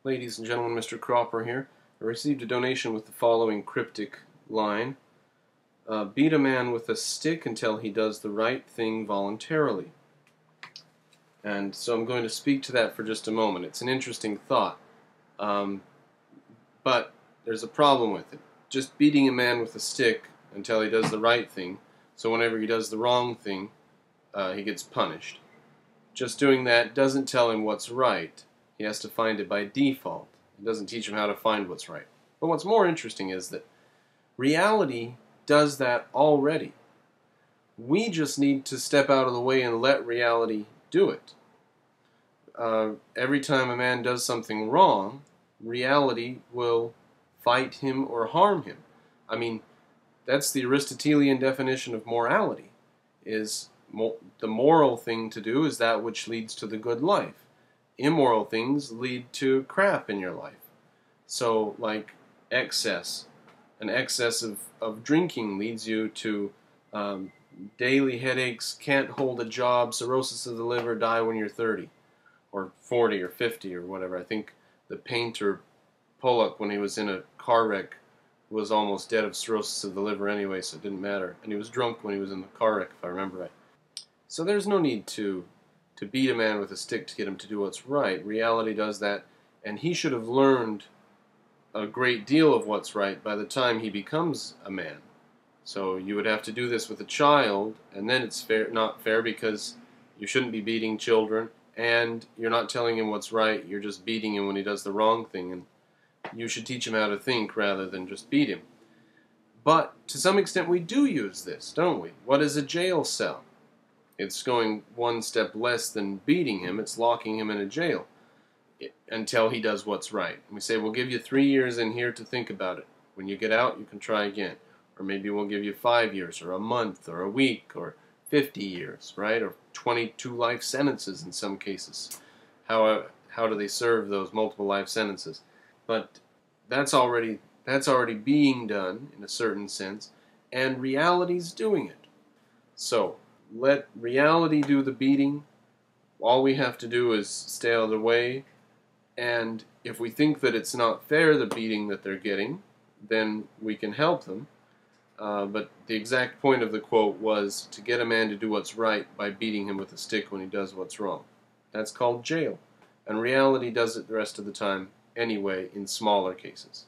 Ladies and gentlemen, Mr. Cropper here. I received a donation with the following cryptic line. Beat a man with a stick until he does the right thing voluntarily. And so I'm going to speak to that for just a moment. It's an interesting thought. But there's a problem with it. Just beating a man with a stick until he does the right thing, so whenever he does the wrong thing, he gets punished. Just doing that doesn't tell him what's right. He has to find it by default. It doesn't teach him how to find what's right. But what's more interesting is that reality does that already. We just need to step out of the way and let reality do it. Every time a man does something wrong, reality will fight him or harm him. I mean, that's the Aristotelian definition of morality, is the moral thing to do is that which leads to the good life. Immoral things lead to crap in your life. So, like excess. An excess of drinking leads you to daily headaches, can't hold a job, cirrhosis of the liver, die when you're 30, or 40 or 50 or whatever. I think the painter Pollock, when he was in a car wreck, was almost dead of cirrhosis of the liver anyway, so it didn't matter. And he was drunk when he was in the car wreck, if I remember right. So there's no need to beat a man with a stick to get him to do what's right. Reality does that, and he should have learned a great deal of what's right by the time he becomes a man. So you would have to do this with a child, and then it's not fair because you shouldn't be beating children, and you're not telling him what's right, you're just beating him when he does the wrong thing, and you should teach him how to think rather than just beat him. But to some extent we do use this, don't we? What is a jail cell? It's going one step less than beating him, it's locking him in a jail until he does what's right. And we say, we'll give you 3 years in here to think about it. When you get out, you can try again. Or maybe we'll give you 5 years, or a month, or a week, or 50 years, right? Or 22 life sentences in some cases. How do they serve those multiple life sentences? But that's already being done in a certain sense, and reality's doing it. So let reality do the beating. All we have to do is stay out of the way, and if we think that it's not fair, the beating that they're getting, then we can help them. But the exact point of the quote was to get a man to do what's right by beating him with a stick when he does what's wrong. That's called jail. And reality does it the rest of the time anyway in smaller cases.